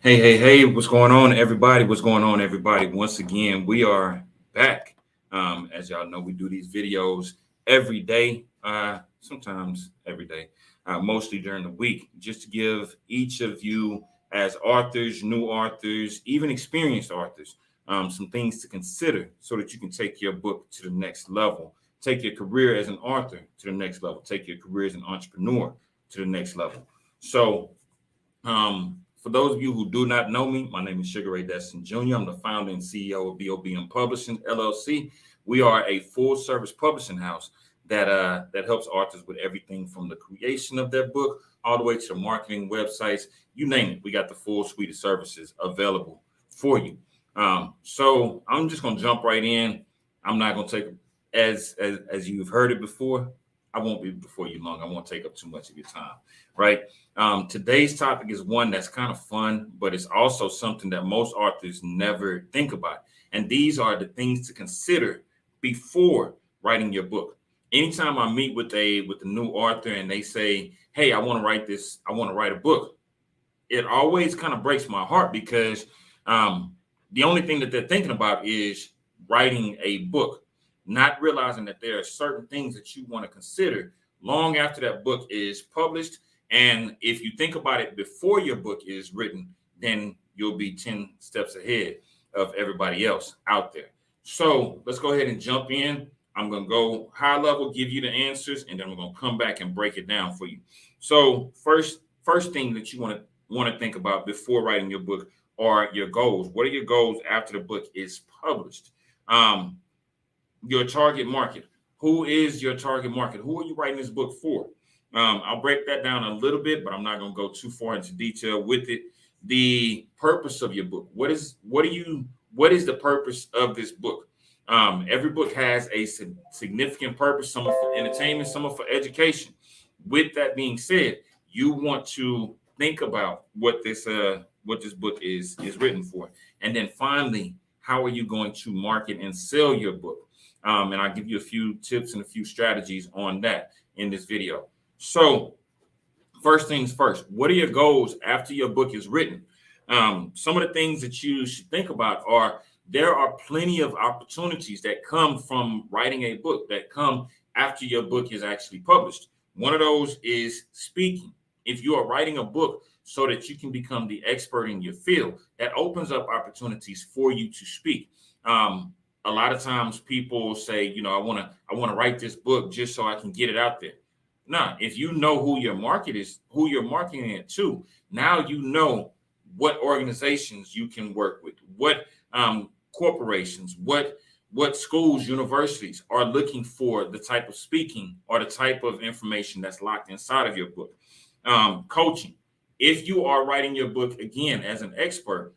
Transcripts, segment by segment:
Hey, what's going on, everybody? What's going on, everybody? Once again, we are back. As y'all know, we do these videos every day, sometimes every day, mostly during the week, just to give each of you, as authors, new authors, even experienced authors, some things to consider so that you can take your book to the next level, take your career as an author to the next level, take your career as an entrepreneur to the next level. So, for those of you who do not know me, my name is Ray Destin Jr. I'm the founder and CEO of BOBM Publishing, LLC. We are a full-service publishing house that helps authors with everything from the creation of their book all the way to the marketing, websites, you name it. We got the full suite of services available for you. So I'm just going to jump right in. I'm not going to take, as you've heard it before, I won't be before you long. I won't take up too much of your time, right? Today's topic is one that's kind of fun, but it's also something that most authors never think about. And these are the things to consider before writing your book. Anytime I meet with a new author and they say, hey, I want to write this, I want to write a book, it always kind of breaks my heart because the only thing that they're thinking about is writing a book, not realizing that there are certain things that you want to consider long after that book is published. And if you think about it before your book is written, then you'll be 10 steps ahead of everybody else out there. So let's go ahead and jump in. I'm going to go high level, give you the answers, and then we're going to come back and break it down for you. So first thing that you want to think about before writing your book are your goals. What are your goals after the book is published? Your target market. Who is your target market? Who are you writing this book for? I'll break that down a little bit, but I'm not going to go too far into detail with it. The purpose of your book. What is the purpose of this book? Every book has a significant purpose. Some are for entertainment, some are for education. With that being said, you want to think about what this book is written for, and then finally, how are you going to market and sell your book? And I'll give you a few tips and a few strategies on that in this video. So first things first, what are your goals after your book is written? Some of the things that you should think about are there are plenty of opportunities that come from writing a book that come after your book is actually published. One of those is speaking. If you are writing a book so that you can become the expert in your field, that opens up opportunities for you to speak. A lot of times people say, I want to write this book just so I can get it out there. Nah, if you know who your market is, who you're marketing it to, now you know what organizations you can work with, what corporations, what schools, universities are looking for the type of speaking or the type of information that's locked inside of your book. Coaching. If you are writing your book, again, as an expert,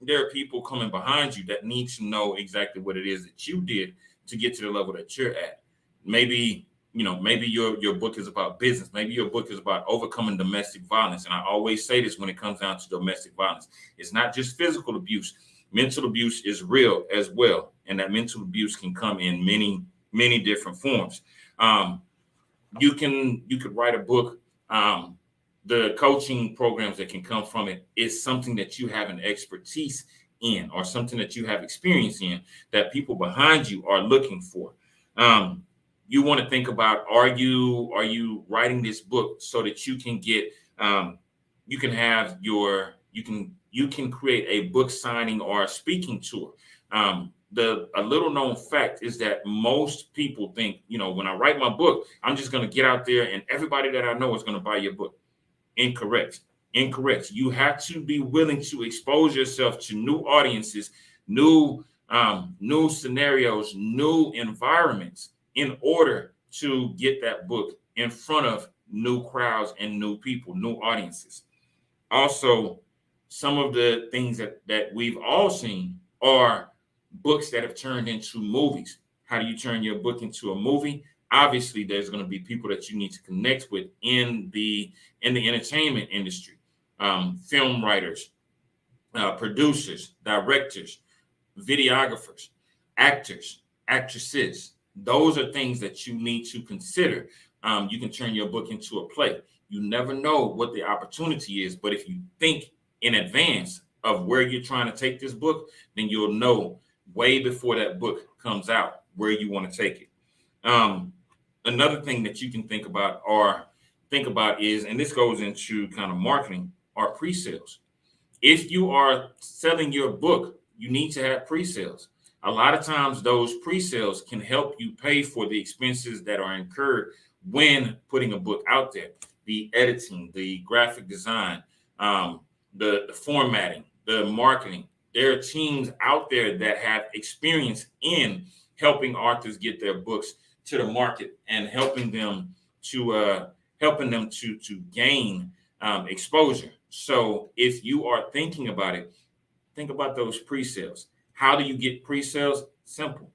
there are people coming behind you that need to know exactly what it is that you did to get to the level that you're at. Maybe your book is about business. Maybe your book is about overcoming domestic violence. And I always say this when it comes down to domestic violence. It's not just physical abuse. Mental abuse is real as well. And that mental abuse can come in many, many different forms. You could write a book. The coaching programs that can come from it is something that you have an expertise in or something that you have experience in that people behind you are looking for. You want to think about, are you writing this book so that you can get, you can create a book signing or a speaking tour. A little known fact is that most people think, when I write my book, I'm just going to get out there and everybody that I know is going to buy your book. Incorrect. You have to be willing to expose yourself to new audiences, new scenarios, new environments in order to get that book in front of new crowds and new people, new audiences. Also, some of the things that we've all seen are books that have turned into movies. How do you turn your book into a movie? Obviously, there's going to be people that you need to connect with in the entertainment industry, film writers, producers, directors, videographers, actors, actresses. Those are things that you need to consider You can turn your book into a play. You never know what the opportunity is, but if you think in advance of where you're trying to take this book, then you'll know way before that book comes out where you want to take it. Another thing that you can think about is, and this goes into kind of marketing, are pre-sales. If you are selling your book, you need to have pre-sales. A lot of times those pre-sales can help you pay for the expenses that are incurred when putting a book out there. The editing, the graphic design, the formatting, the marketing. There are teams out there that have experience in helping authors get their books to the market and helping them to gain exposure. So if you are thinking about it, think about those pre-sales. How do you get pre-sales? Simple.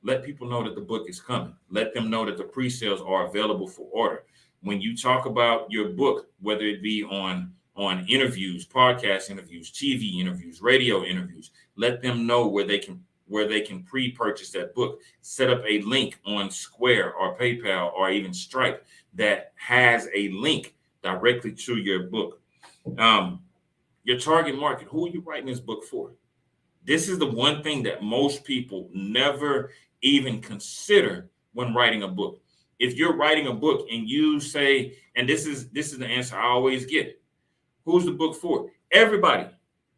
Let people know that the book is coming. Let them know that the pre-sales are available for order. When you talk about your book, whether it be on interviews, podcast interviews, TV interviews, radio interviews, let them know where they can pre-purchase that book. Set up a link on Square or PayPal or even Stripe that has a link directly to your book. Your target market, who are you writing this book for? This is the one thing that most people never even consider when writing a book. If you're writing a book and you say, and this is the answer I always get, who's the book for? Everybody.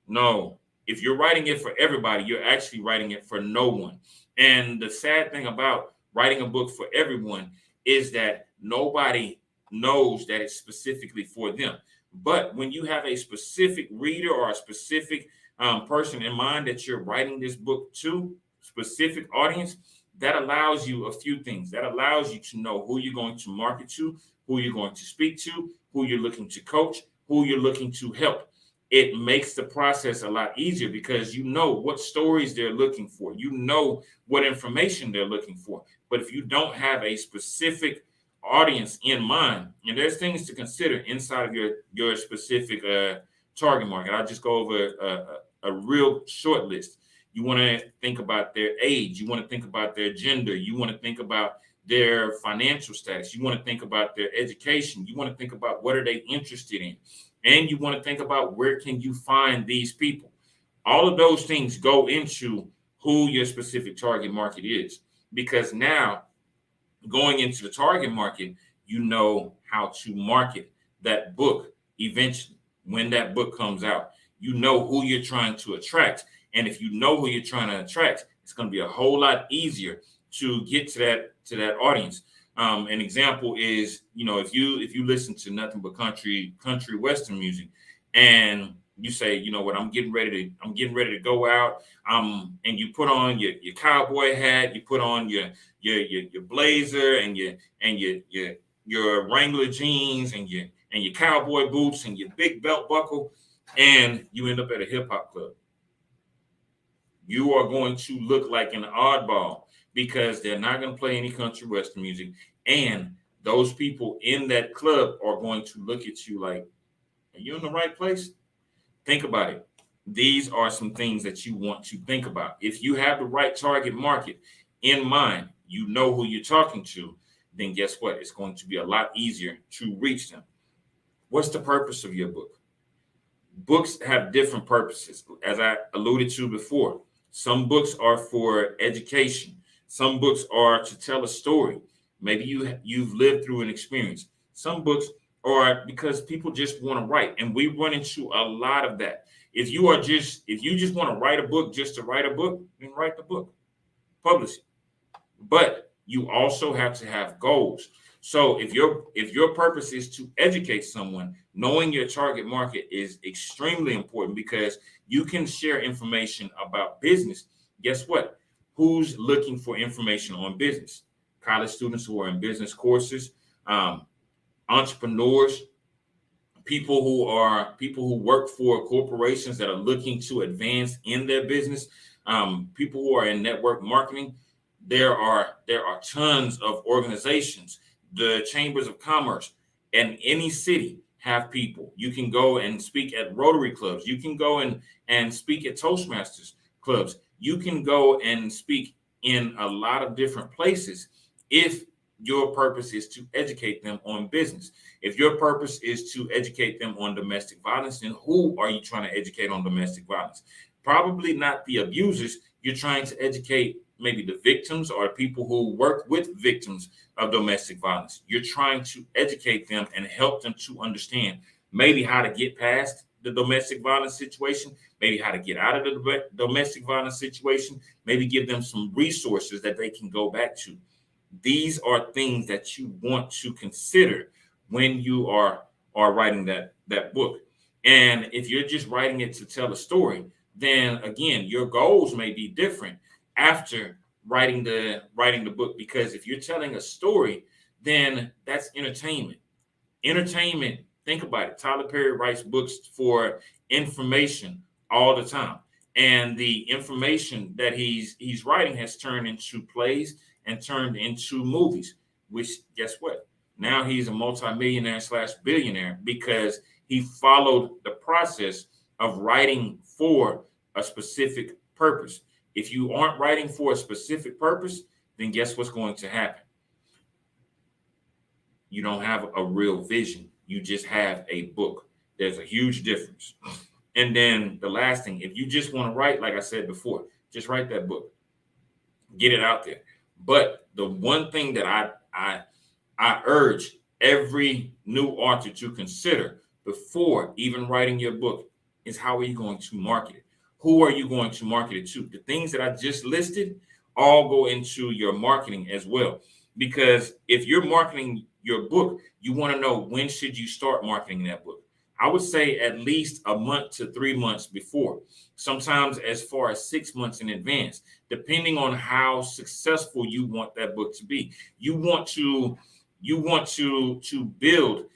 No, if you're writing it for everybody, you're actually writing it for no one. And the sad thing about writing a book for everyone is that nobody knows that it's specifically for them. But when you have a specific reader or a specific person in mind that you're writing this book to, specific audience, that allows you a few things. That allows you to know who you're going to market to, who you're going to speak to, who you're looking to coach, who you're looking to help. It makes the process a lot easier because you know what stories they're looking for. You know what information they're looking for. But if you don't have a specific audience in mind, and there's things to consider inside of your specific target market. I'll just go over a real short list. You want to think about their age. You want to think about their gender. You want to think about their financial status. You want to think about their education. You want to think about what are they interested in. And you want to think about where can you find these people. All of those things go into who your specific target market is. Because now, going into the target market, you know how to market that book eventually. When that book comes out, you know who you're trying to attract. And if you know who you're trying to attract, it's going to be a whole lot easier to get to that audience. An example is, if you listen to nothing but country Western music, and you say, you know what, I'm getting ready to go out, and you put on your cowboy hat, you put on your blazer and your Wrangler jeans and your cowboy boots and your big belt buckle, and you end up at a hip hop club. You are going to look like an oddball because they're not going to play any country Western music. And those people in that club are going to look at you like, are you in the right place? Think about it. These are some things that you want to think about. If you have the right target market in mind, you know who you're talking to, then guess what? It's going to be a lot easier to reach them. What's the purpose of your book? Books have different purposes. As I alluded to before, some books are for education. Some books are to tell a story. Maybe you've lived through an experience. Some books are because people just want to write. And we run into a lot of that. If you just want to write a book just to write a book, then write the book, publish it. But you also have to have goals. So if your purpose is to educate someone, knowing your target market is extremely important because you can share information about business. Guess what? Who's looking for information on business? College students who are in business courses, entrepreneurs, people who work for corporations that are looking to advance in their business, people who are in network marketing. There are tons of organizations, the chambers of commerce, and any city have people. You can go and speak at Rotary clubs. You can go and speak at Toastmasters clubs. You can go and speak in a lot of different places if your purpose is to educate them on business. If your purpose is to educate them on domestic violence, then who are you trying to educate on domestic violence? Probably not the abusers. You're trying to educate maybe the victims or people who work with victims of domestic violence. You're trying to educate them and help them to understand maybe how to get past the domestic violence situation, maybe how to get out of the domestic violence situation, maybe give them some resources that they can go back to. These are things that you want to consider when you are writing that book. And if you're just writing it to tell a story, then again, your goals may be different after writing the book, because if you're telling a story, then that's entertainment. Entertainment, think about it. Tyler Perry writes books for information all the time. And the information that he's writing has turned into plays and turned into movies, which guess what? Now he's a multimillionaire / billionaire because he followed the process of writing for a specific purpose. If you aren't writing for a specific purpose, then guess what's going to happen? You don't have a real vision. You just have a book. There's a huge difference. And then the last thing, if you just want to write, like I said before, just write that book. Get it out there. But the one thing that I urge every new author to consider before even writing your book is, how are you going to market it? Who are you going to market it to? The things that I just listed all go into your marketing as well. Because if you're marketing your book, you want to know, when should you start marketing that book? I would say at least a month to 3 months before, sometimes as far as 6 months in advance, depending on how successful you want that book to be. You want to build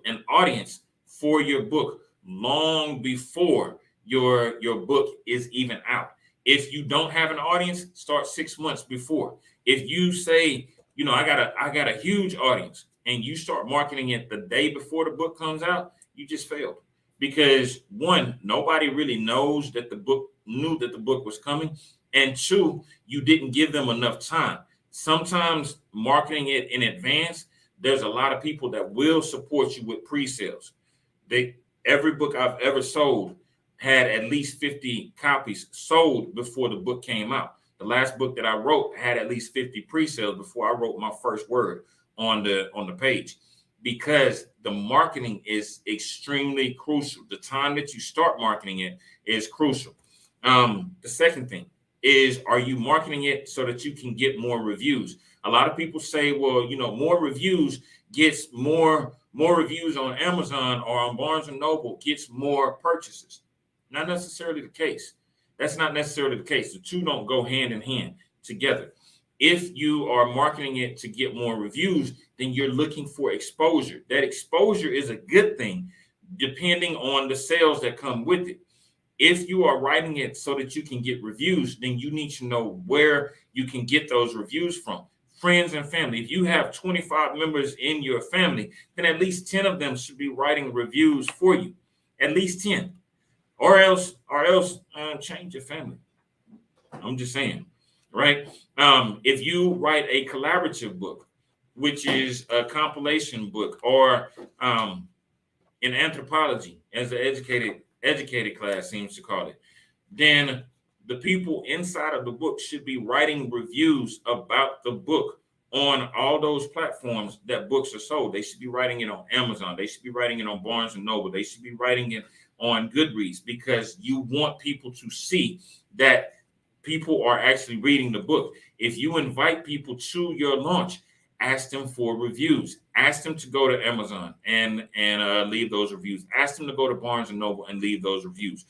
an audience for your book long before your book is even out. If you don't have an audience, start 6 months before. If you say, I got a huge audience, and you start marketing it the day before the book comes out, you just failed. Because one, nobody really knows that the book was coming. And two, you didn't give them enough time. Sometimes marketing it in advance, there's a lot of people that will support you with pre-sales. Every book I've ever sold had at least 50 copies sold before the book came out. The last book that I wrote had at least 50 pre-sales before I wrote my first word on the page, because the marketing is extremely crucial. The time that you start marketing it is crucial. The second thing is, are you marketing it so that you can get more reviews? A lot of people say, well, more reviews gets more reviews on Amazon or on Barnes & Noble gets more purchases. Not necessarily the case. That's not necessarily the case. The two don't go hand in hand together. If you are marketing it to get more reviews, then you're looking for exposure. That exposure is a good thing, depending on the sales that come with it. If you are writing it so that you can get reviews, then you need to know where you can get those reviews from. Friends and family. If you have 25 members in your family, then at least 10 of them should be writing reviews for you. At least 10. Or else change your family. I'm just saying. Right? If you write a collaborative book, which is a compilation book, or in anthropology, as the educated class seems to call it, then the people inside of the book should be writing reviews about the book on all those platforms that books are sold. They should be writing it on Amazon. They should be writing it on Barnes & Noble. They should be writing it on Goodreads, because you want people to see that people are actually reading the book. If you invite people to your launch, ask them for reviews. Ask them to go to Amazon and leave those reviews. Ask them to go to Barnes & Noble and leave those reviews.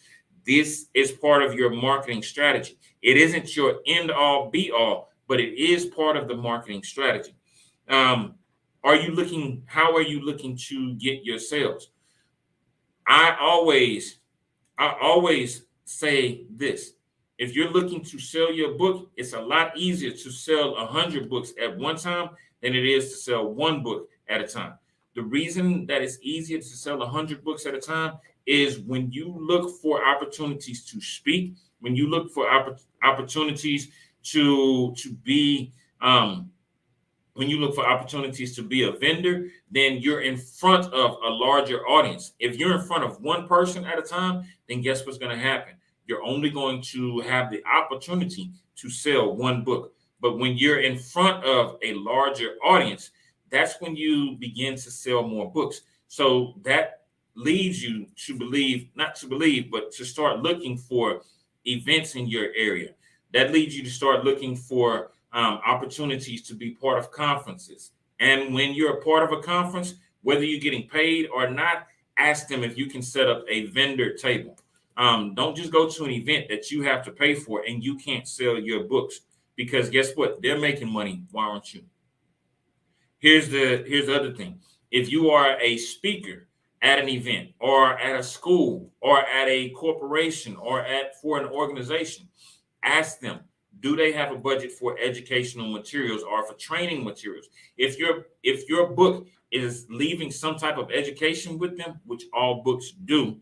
This is part of your marketing strategy. It isn't your end all be all, but it is part of the marketing strategy. How are you looking to get your sales? I always say this. If you're looking to sell your book, it's a lot easier to sell 100 books at one time than it is to sell one book at a time. The reason that it's easier to sell 100 books at a time is when you look for opportunities to speak, when you look for opportunities to be when you look for opportunities to be a vendor, then you're in front of a larger audience. If you're in front of one person at a time, then guess what's going to happen? You're only going to have the opportunity to sell one book. But when you're in front of a larger audience, that's when you begin to sell more books. So that leads you to believe, not to believe, but to start looking for events in your area. That leads you to start looking for opportunities to be part of conferences. And when you're a part of a conference, whether you're getting paid or not, ask them if you can set up a vendor table. Don't just go to an event that you have to pay for and you can't sell your books, because guess what? They're making money. Why aren't you? Here's the other thing. If you are a speaker at an event or at a school or at a corporation or for an organization, ask them, do they have a budget for educational materials or for training materials? If your book is leaving some type of education with them, which all books do,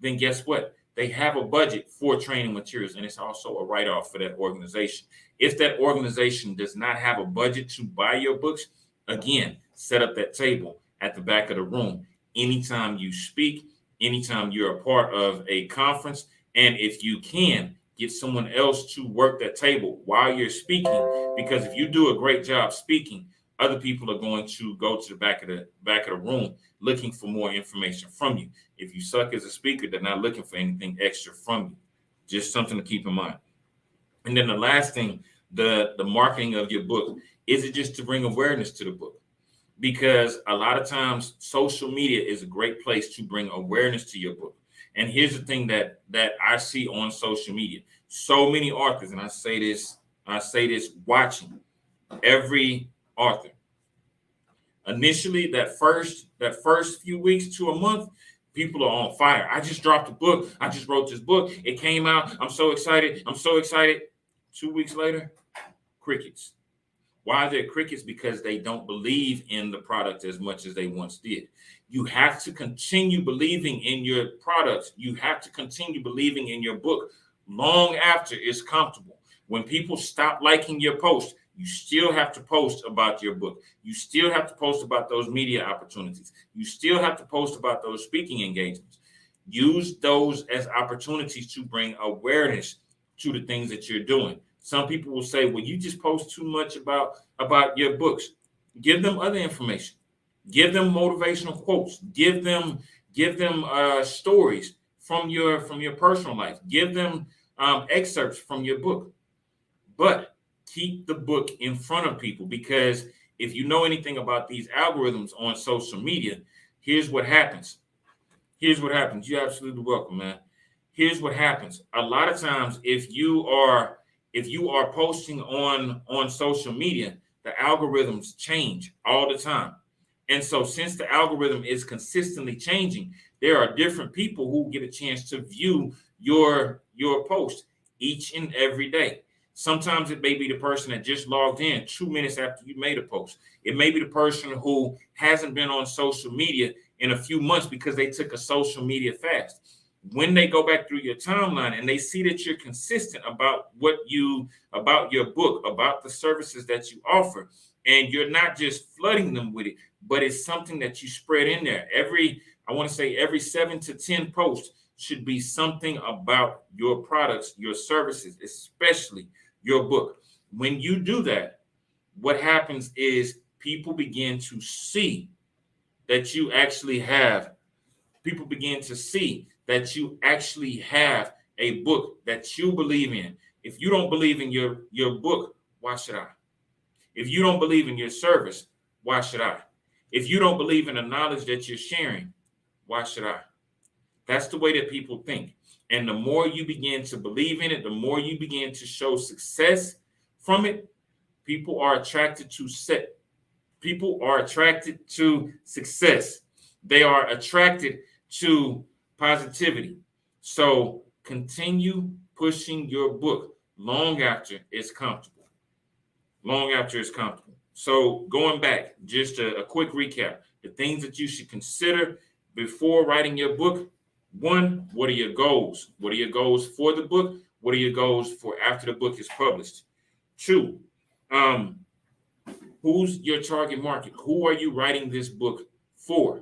then guess what? They have a budget for training materials, and it's also a write-off for that organization. If that organization does not have a budget to buy your books, again, set up that table at the back of the room. Anytime you speak, anytime you're a part of a conference, and if you can, get someone else to work that table while you're speaking, because if you do a great job speaking, other people are going to go to the back of the room looking for more information from you. If you suck as a speaker, they're not looking for anything extra from you. Just something to keep in mind. And then the last thing, the marketing of your book, is it just to bring awareness to the book? Because a lot of times social media is a great place to bring awareness to your book. And here's the thing that I see on social media. So many authors, and I say this watching every author. Initially, that first few weeks to a month, people are on fire. I just dropped a book. I just wrote this book. It came out. I'm so excited. 2 weeks later, crickets. Why are there crickets? Because they don't believe in the product as much as they once did. You have to continue believing in your products. You have to continue believing in your book long after it's comfortable. When people stop liking your post, you still have to post about your book. You still have to post about those media opportunities. You still have to post about those speaking engagements. Use those as opportunities to bring awareness to the things that you're doing. Some people will say, well, you just post too much about your books. Give them other information. Give them motivational quotes. Give them stories from your personal life. Give them excerpts from your book. But keep the book in front of people, because if you know anything about these algorithms on social media, here's what happens. You're absolutely welcome, man. Here's what happens. A lot of times, if you are posting on social media, the algorithms change all the time. And so since the algorithm is consistently changing, there are different people who get a chance to view your post each and every day. Sometimes it may be the person that just logged in 2 minutes after you made a post. It may be the person who hasn't been on social media in a few months because they took a social media fast. When they go back through your timeline and they see that you're consistent about about your book, about the services that you offer, and you're not just flooding them with it, but it's something that you spread in there. Every 7 to 10 posts should be something about your products, your services, especially your book. When you do that, what happens is people begin to see that you actually have a book that you believe in. If you don't believe in your book, why should I? If you don't believe in your service, why should I? If you don't believe in the knowledge that you're sharing, why should I? That's the way that people think. And the more you begin to believe in it, the more you begin to show success from it, people are attracted to success. They are attracted to positivity. So continue pushing your book long after it's comfortable. So going back, just a quick recap, the things that you should consider before writing your book. 1, what are your goals? What are your goals for the book? What are your goals for after the book is published? 2, who's your target market? Who are you writing this book for?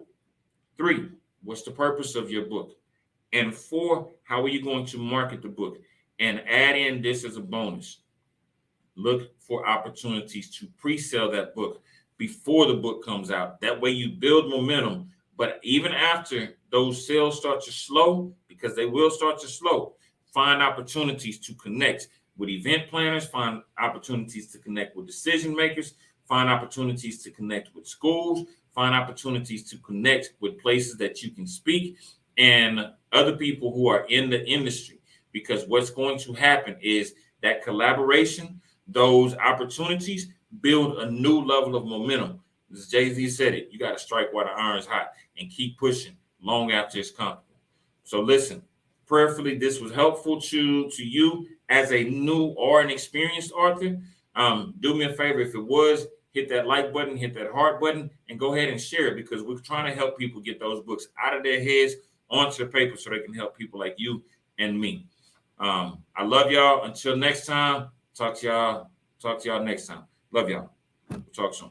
3, what's the purpose of your book? And 4, how are you going to market the book? And add in this as a bonus. Look for opportunities to pre-sell that book before the book comes out. That way you build momentum. But even after those sales start to slow, because they will start to slow, find opportunities to connect with event planners, find opportunities to connect with decision makers, find opportunities to connect with schools, find opportunities to connect with places that you can speak and other people who are in the industry. Because what's going to happen is that collaboration, those opportunities build a new level of momentum. As Jay-Z said it, you got to strike while the iron's hot and keep pushing long after it's comfortable. So listen, prayerfully, this was helpful to you as a new or an experienced author. Do me a favor, if it was, hit that like button, hit that heart button, and go ahead and share it, because we're trying to help people get those books out of their heads onto the paper so they can help people like you and me. I love y'all. Until next time, talk to y'all next time. Love y'all. We'll talk soon.